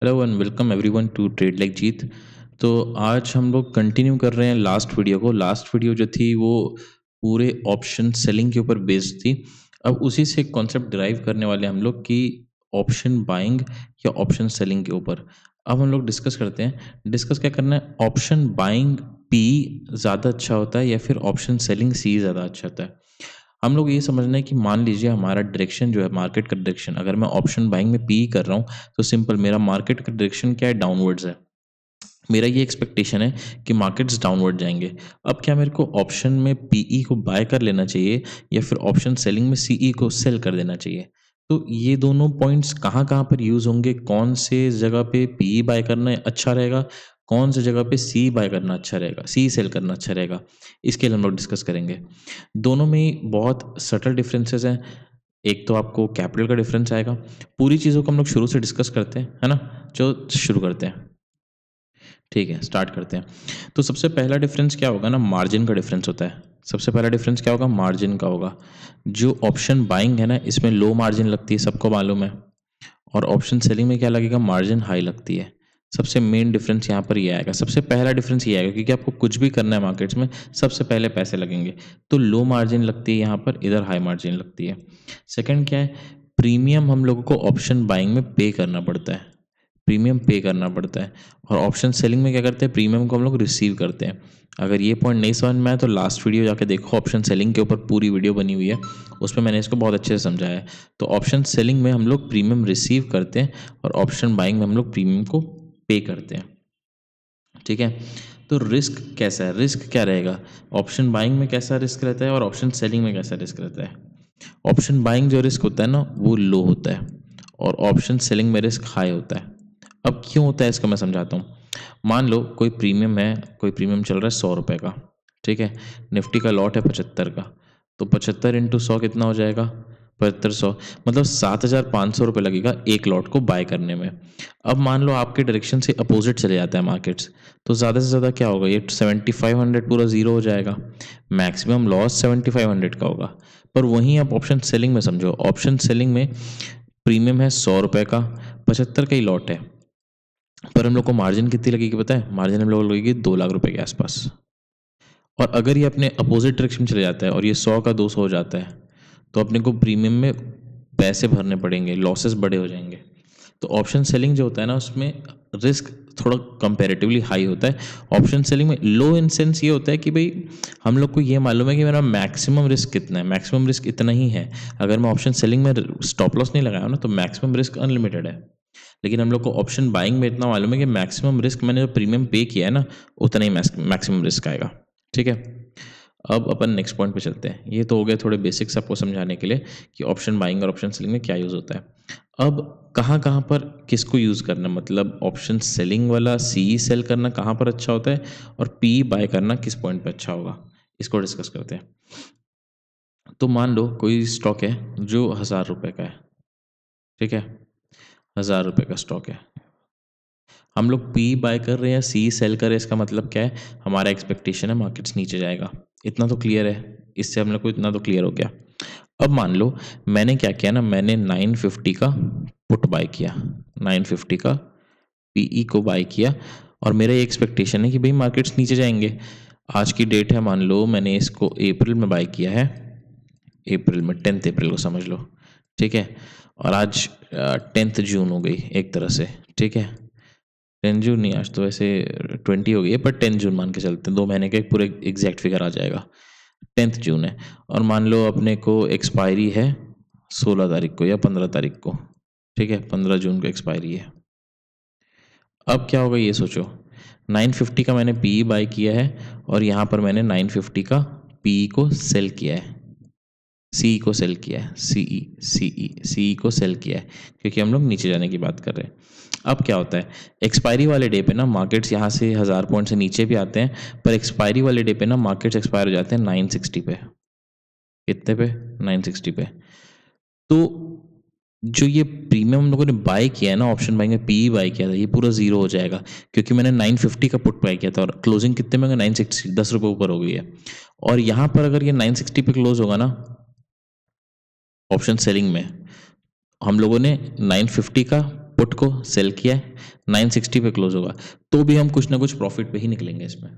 Hello and welcome everyone to trade like Jeet. तो आज हम लोग कंटिन्यू कर रहे हैं लास्ट वीडियो को। लास्ट वीडियो जो थी वो पूरे ऑप्शन सेलिंग के ऊपर बेस्ड थी। अब उसी से एक कॉन्सेप्ट डिराइव करने वाले हैं हम लोग कि ऑप्शन बाइंग या ऑप्शन सेलिंग के ऊपर। अब हम लोग डिस्कस करते हैं। डिस्कस क्या करना है, ऑप्शन बाइंग पी ज़्यादा अच्छा होता है या फिर ऑप्शन सेलिंग सी ज़्यादा अच्छा होता है। हम लोग ये समझना है कि मान लीजिए हमारा डायरेक्शन जो है, मार्केट का डायरेक्शन, अगर मैं ऑप्शन बाइंग में पी कर रहा हूँ तो सिंपल मेरा मार्केट का डायरेक्शन क्या है, डाउनवर्ड्स है। मेरा ये एक्सपेक्टेशन है कि मार्केट्स डाउनवर्ड जाएंगे। अब क्या मेरे को ऑप्शन में पीई को बाय कर लेना चाहिए या फिर ऑप्शन सेलिंग में सीई को सेल कर देना चाहिए? तो ये दोनों पॉइंट्स कहाँ कहाँ पर यूज़ होंगे, कौन से जगह पे पीई बाय करना अच्छा रहेगा, कौन सी जगह पे सी बाय करना अच्छा रहेगा, सी सेल करना अच्छा रहेगा, इसके लिए हम लोग डिस्कस करेंगे। दोनों में बहुत सटल डिफरेंसेस हैं। एक तो आपको कैपिटल का डिफरेंस आएगा। पूरी चीज़ों को हम लोग शुरू से डिस्कस करते हैं, है ना। जो शुरू करते हैं, ठीक है, स्टार्ट करते हैं। तो सबसे पहला डिफरेंस क्या होगा ना, मार्जिन का डिफरेंस होता है। सबसे पहला डिफरेंस क्या होगा, मार्जिन का होगा। जो ऑप्शन बाइंग है ना, इसमें लो मार्जिन लगती है, सबको मालूम है। और ऑप्शन सेलिंग में क्या लगेगा, मार्जिन हाई लगती है। सबसे मेन डिफरेंस यहाँ पर ये आएगा, सबसे पहला डिफरेंस ये आएगा, क्योंकि आपको कुछ भी करना है मार्केट्स में सबसे पहले पैसे लगेंगे। तो लो मार्जिन लगती है यहाँ पर, इधर हाई मार्जिन लगती है। सेकंड क्या है, प्रीमियम हम लोगों को ऑप्शन बाइंग में पे करना पड़ता है। प्रीमियम पे करना पड़ता है। और ऑप्शन सेलिंग में क्या करते हैं, प्रीमियम को हम लोग रिसीव करते हैं। अगर ये पॉइंट नहीं समझ में आया तो लास्ट वीडियो जाके देखो, ऑप्शन सेलिंग के ऊपर पूरी वीडियो बनी हुई है, उसमें मैंने इसको बहुत अच्छे से समझाया है। तो ऑप्शन सेलिंग में हम लोग प्रीमियम रिसीव करते हैं और ऑप्शन बाइंग में हम लोग प्रीमियम को पे करते हैं, ठीक है। तो रिस्क कैसा है, रिस्क क्या रहेगा, ऑप्शन बाइंग में कैसा रिस्क रहता है और ऑप्शन सेलिंग में कैसा रिस्क रहता है। ऑप्शन बाइंग जो रिस्क होता है ना, वो लो होता है और ऑप्शन सेलिंग में रिस्क हाई होता है। अब क्यों होता है इसका मैं समझाता हूँ। मान लो कोई प्रीमियम है, कोई प्रीमियम चल रहा है 100 रुपये का, ठीक है। निफ्टी का लॉट है 75 का, तो 75 इंटू 100 कितना हो जाएगा, 7500, मतलब 7500 रुपये लगेगा एक लॉट को बाय करने में। अब मान लो आपके डायरेक्शन से अपोजिट चले जाता है मार्केट्स, तो ज़्यादा से ज़्यादा क्या होगा, ये 7500 पूरा ज़ीरो हो जाएगा। मैक्सिमम लॉस 7500 का होगा। पर वहीं आप ऑप्शन सेलिंग में समझो, ऑप्शन सेलिंग में प्रीमियम है 100 रुपये का, 75 का ही लॉट है, पर हम लोग को मार्जिन कितनी लगेगी पता है, मार्जिन हम लोग को लगेगी 2 लाख रुपए के आसपास। और अगर ये अपने अपोजिट डायरेक्शन में चले जाता है और ये 100 का 200 हो जाता है, तो अपने को प्रीमियम में पैसे भरने पड़ेंगे, लॉसेस बड़े हो जाएंगे। तो ऑप्शन सेलिंग जो होता है ना, उसमें रिस्क थोड़ा कंपैरेटिवली हाई होता है। ऑप्शन सेलिंग में लो इन सेंस ये होता है कि भाई हम लोग को ये मालूम है कि मेरा मैक्सिमम रिस्क कितना है, मैक्सिमम रिस्क इतना ही है। अगर मैं ऑप्शन सेलिंग में स्टॉप लॉस नहीं लगाया ना, तो मैक्सिमम रिस्क अनलिमिटेड है। लेकिन हम लोग को ऑप्शन बाइंग में इतना मालूम है कि मैक्सिमम रिस्क मैंने जो प्रीमियम पे किया है ना, उतना ही मैक्सिमम रिस्क आएगा, ठीक है। अब अपन नेक्स्ट पॉइंट पे चलते हैं। ये तो हो गया थोड़े बेसिक्स आपको समझाने के लिए कि ऑप्शन बाइंग और ऑप्शन सेलिंग में क्या यूज़ होता है। अब कहाँ कहाँ पर किसको यूज़ करना, मतलब ऑप्शन सेलिंग वाला सी सेल करना कहाँ पर अच्छा होता है और पी बाय करना किस पॉइंट पे अच्छा होगा, इसको डिस्कस करते हैं। तो मान लो कोई स्टॉक है जो 1000 रुपये का है, ठीक है। 1000 रुपये का स्टॉक है, हम लोग पी बाय कर रहे हैं या सी सेल कर रहे हैं, इसका मतलब क्या है, हमारा एक्सपेक्टेशन है मार्केट्स नीचे जाएगा। इतना तो क्लियर है, इससे हम लोग को इतना तो क्लियर हो गया। अब मान लो मैंने क्या किया ना, मैंने 950 का पुट बाय किया, 950 का पीई को बाय किया, और मेरा ये एक्सपेक्टेशन है कि भाई मार्केट्स नीचे जाएंगे। आज की डेट है, मान लो मैंने इसको अप्रैल में बाय किया है, अप्रैल में 10 अप्रैल को समझ लो, ठीक है। और आज 10 जून हो गई एक तरह से, ठीक है। 10 जून नहीं, आज तो वैसे 20 हो गई है, पर 10 जून मान के चलते हैं, 2 महीने का एक पूरे एग्जैक्ट फिगर आ जाएगा। 10 जून है और मान लो अपने को एक्सपायरी है 16 तारीख को या 15 तारीख को, ठीक है। 15 जून को एक्सपायरी है। अब क्या होगा ये सोचो, 950 का मैंने पीई बाय किया है और यहाँ पर मैंने 950 का पीई को सेल किया है, सीई को सेल किया है, सीई को सेल किया है, क्योंकि हम लोग नीचे जाने की बात कर रहे हैं। अब क्या होता है, एक्सपायरी वाले डे पे ना मार्केट्स यहाँ से 1000 पॉइंट से नीचे भी आते हैं, पर एक्सपायरी वाले डे पे ना मार्केट्स एक्सपायर हो जाते हैं 960 पे। कितने पे, 960 पे। तो जो ये प्रीमियम हम लोगों ने बाय किया है ना, ऑप्शन बाइंग में पीई बाय किया था, ये पूरा जीरो हो जाएगा, क्योंकि मैंने 950 का पुट बाय किया था और क्लोजिंग कितने में, 960, 10 रुपये ऊपर हो गई है। और यहाँ पर अगर ये 960 पे क्लोज होगा ना ऑप्शन सेलिंग में, हम लोगों ने 950 का पुट को सेल किया है, 960 पे क्लोज होगा, तो भी हम कुछ ना कुछ प्रॉफिट पे ही निकलेंगे इसमें,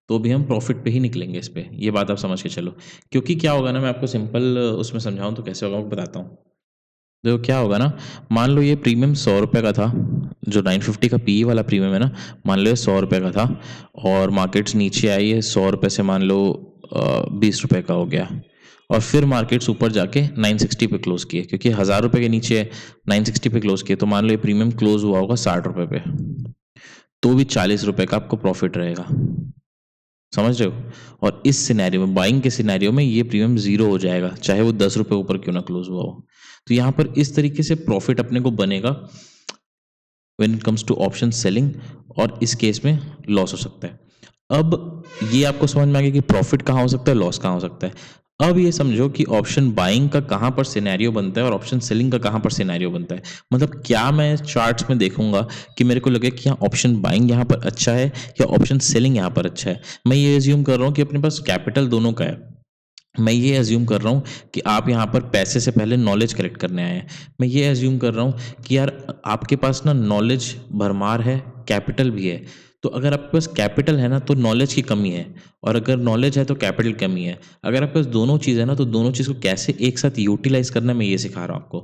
तो भी हम प्रॉफिट पे ही निकलेंगे इस पे, ये बात आप समझ के चलो। क्योंकि क्या होगा ना, मैं आपको सिंपल उसमें समझाऊं तो कैसे होगा मैं बताता हूँ। देखो क्या होगा ना, मान लो ये प्रीमियम 100 रुपये का था, जो 950 का पी वाला प्रीमियम है ना, मान लो ये 100 रुपये का था, और मार्केट्स नीचे आई है 100 रुपये से, मान लो 20 रुपये का हो गया, और फिर मार्केट्स ऊपर जाके 960 पे क्लोज किए, क्योंकि 1000 रुपये के नीचे 960 पे क्लोज किए, तो मान लो ये प्रीमियम क्लोज हुआ होगा 60 रुपये पे, तो भी 40 रुपये का आपको प्रॉफिट रहेगा, समझ रहे हो। और इस सिनेरियो में, बाइंग के सिनेरियो में, ये प्रीमियम जीरो हो जाएगा, चाहे वो 10 रुपये ऊपर क्यों ना क्लोज हुआ हो। तो यहाँ पर इस तरीके से प्रॉफिट अपने को बनेगा when it comes to option selling, और इस केस में लॉस हो सकता है। अब ये आपको समझ में आ गया कि प्रॉफिट कहाँ हो सकता है, लॉस कहाँ हो सकता है। अब ये समझो कि ऑप्शन बाइंग का कहाँ पर सिनेरियो बनता है और ऑप्शन सेलिंग का कहाँ पर सिनेरियो बनता है। मतलब क्या मैं चार्ट्स में देखूंगा कि मेरे को लगे कि यहाँ ऑप्शन बाइंग यहाँ पर अच्छा है या ऑप्शन सेलिंग यहाँ पर अच्छा है। मैं ये एज्यूम कर रहा हूँ कि अपने पास कैपिटल दोनों का है। मैं ये एज्यूम कर रहा हूँ कि आप यहाँ पर पैसे से पहले नॉलेज कलेक्ट करने आए हैं। मैं ये एज्यूम कर रहा हूँ कि यार आपके पास ना नॉलेज भरमार है, कैपिटल भी है। तो अगर आपके पास कैपिटल है ना, तो नॉलेज की कमी है, और अगर नॉलेज है तो कैपिटल की कमी है। अगर आपके पास दोनों चीज़ है ना, तो दोनों चीज़ को कैसे एक साथ यूटिलाइज करना है, मैं ये सिखा रहा हूँ आपको।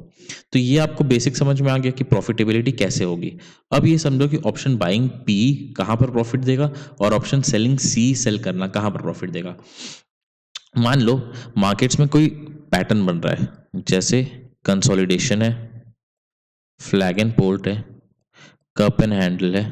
तो ये आपको बेसिक समझ में आ गया कि प्रॉफिटेबिलिटी कैसे होगी। अब ये समझो कि ऑप्शन बाइंग पी कहाँ पर प्रॉफिट देगा, और ऑप्शन सेलिंग सी सेल करना कहाँ पर प्रॉफिट देगा। मान लो मार्केट्स में कोई पैटर्न बन रहा है, जैसे कंसोलिडेशन है, फ्लैग एंड पोल्ट है, कप एंड हैंडल है,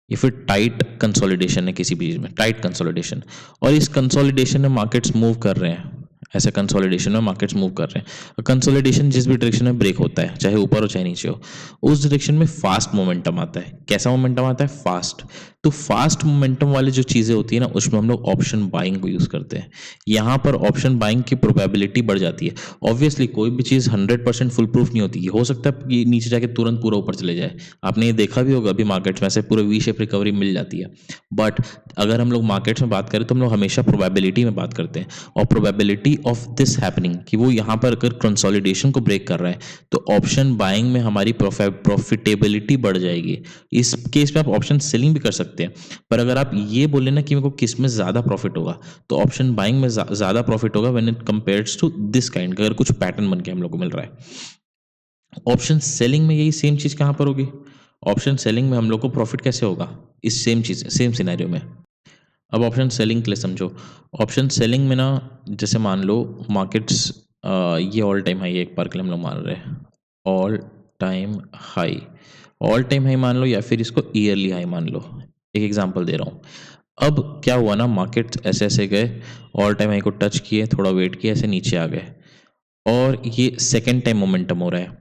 या फिर टाइट कंसोलिडेशन है, किसी भी चीज़ में टाइट कंसोलिडेशन, और इस कंसोलिडेशन में मार्केट्स मूव कर रहे हैं, ऐसे कंसोलिडेशन में मार्केट्स मूव कर रहे हैं। कंसोलिडेशन जिस भी डायरेक्शन में ब्रेक होता है, चाहे ऊपर हो चाहे नीचे हो, उस डायरेक्शन में फास्ट मोमेंटम आता है। कैसा मोमेंटम आता है? फास्ट। तो फास्ट मोमेंटम वाली जो चीज़ें होती है ना, उसमें हम लोग ऑप्शन बाइंग को यूज़ करते हैं। यहाँ पर ऑप्शन बाइंग की प्रोबेबिलिटी बढ़ जाती है। ऑब्वियसली कोई भी चीज़ 100% फुल प्रूफ नहीं होती। हो सकता है कि नीचे जाके तुरंत पूरा ऊपर चले जाए। आपने ये देखा भी होगा, अभी मार्केट्स में ऐसे पूरे वी शेप रिकवरी मिल जाती है। बट अगर हम लोग मार्केट्स में बात करें तो हम लोग हमेशा प्रोबेबिलिटी में बात करते हैं, और प्रोबेबिलिटी ऑफ दिस हैपनिंग, कि वो यहाँ पर अगर कंसोलिडेशन को ब्रेक कर रहा है, तो ऑप्शन बाइंग में हमारी प्रॉफिटेबिलिटी बढ़ जाएगी। इस केस में आप ऑप्शन सेलिंग भी कर सकते हैं, पर अगर आप ये बोले ना कि मेरे को किस में ज़्यादा प्रॉफिट होगा, तो ऑप्शन बाइंग में ज़्यादा प्रॉफिट होगा when it compares to this kind, अगर कुछ पैटर्न बन के हम लोग को मिल रहा है। ऑप्शन सेलिंग में यही सेम चीज़ कहाँ पर होगी? ऑप्शन सेलिंग में हम लोग को प्रॉफिट कैसे होगा? इस सेम चीज़, सेम सिनेरियो में। अब ऑप्शन सेलिंग के लिए समझो। ऑप्शन सेलिंग में ना, जैसे मान लो मार्केट्स, ये ऑल टाइम हाई एक बार के लिए हम लोग मान रहे हैं, all time high, all time high मान लो, या फिर इसको ईयरली हाई मान लो। एक एग्जांपल दे रहा हूँ। अब क्या हुआ ना, मार्केट्स ऐसे ऐसे गए, ऑल टाइम हाई को टच किए, थोड़ा वेट किया, ऐसे नीचे आ गए, और ये सेकेंड टाइम मोमेंटम हो रहा है।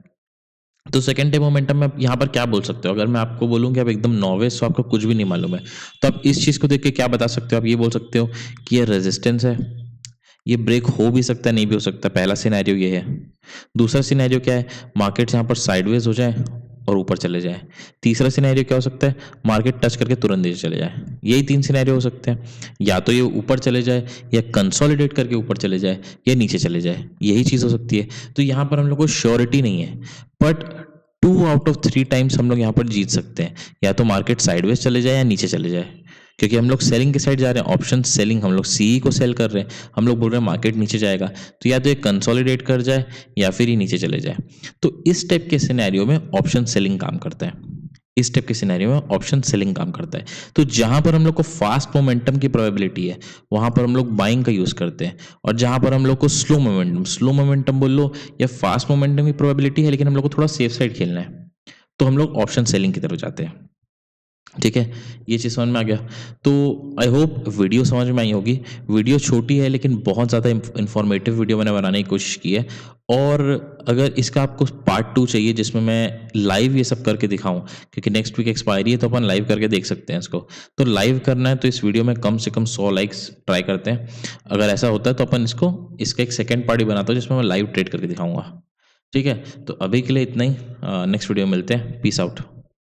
तो सेकंड डे मोमेंटम में आप यहाँ पर क्या बोल सकते हो? अगर मैं आपको बोलूँ कि आप एकदम नॉविस हो, आपको कुछ भी नहीं मालूम है, तो आप इस चीज़ को देख के क्या बता सकते हो? आप ये बोल सकते हो कि ये रेजिस्टेंस है, ये ब्रेक हो भी सकता है, नहीं भी हो सकता। पहला सिनेरियो ये है। दूसरा सिनेरियो क्या है? मार्केट यहाँ पर साइडवेज हो जाए और ऊपर चले जाए। तीसरा सिनेरियो क्या हो सकता है? मार्केट टच करके तुरंत नीचे चले जाए। यही 3 सिनेरियो हो सकते हैं। या तो ये ऊपर चले जाए, या कंसोलिडेट करके ऊपर चले जाए, या नीचे चले जाए। यही चीज़ हो सकती है। तो यहाँ पर हम लोग को श्योरिटी नहीं है, बट 2 आउट ऑफ 3 टाइम्स हम लोग यहाँ पर जीत सकते हैं। या तो मार्केट साइडवेज चले जाए या नीचे चले जाए, क्योंकि हम लोग सेलिंग के साइड जा रहे हैं। ऑप्शन सेलिंग, हम लोग सी को सेल कर रहे हैं। हम लोग बोल रहे हैं मार्केट नीचे जाएगा, तो या तो ये कंसोलिडेट कर जाए या फिर ये नीचे चले जाए। तो इस टाइप के सिनेरियो में ऑप्शन सेलिंग काम करता है। इस टाइप के सिनेरियो में ऑप्शन सेलिंग काम करता है। तो जहां पर हम लोग को फास्ट मोमेंटम की प्रोबेबिलिटी है, वहां पर हम लोग बाइंग का यूज करते हैं। और जहां पर हम लोग को स्लो मोमेंटम बोल लो या फास्ट मोमेंटम की प्रोबेबिलिटी है, लेकिन हम लोग को थोड़ा सेफ साइड खेलना है, तो हम लोग ऑप्शन सेलिंग की तरफ जाते हैं। ठीक है, ये चीज़ समझ में आ गया। तो आई होप वीडियो समझ में आई होगी। वीडियो छोटी है, लेकिन बहुत ज़्यादा इन्फॉर्मेटिव वीडियो मैंने बनाने की कोशिश की है। और अगर इसका आपको पार्ट 2 चाहिए, जिसमें मैं लाइव ये सब करके दिखाऊं, क्योंकि नेक्स्ट वीक एक्सपायरी है, तो अपन लाइव करके देख सकते हैं इसको। तो लाइव करना है तो इस वीडियो में कम से कम 100 लाइक्स ट्राई करते हैं। अगर ऐसा होता है तो अपन इसका एक सेकेंड पार्ट ही बनाता हूँ, जिसमें मैं लाइव ट्रेड करके दिखाऊंगा। ठीक है, तो अभी के लिए इतना ही। नेक्स्ट वीडियो में मिलते हैं। Peace out.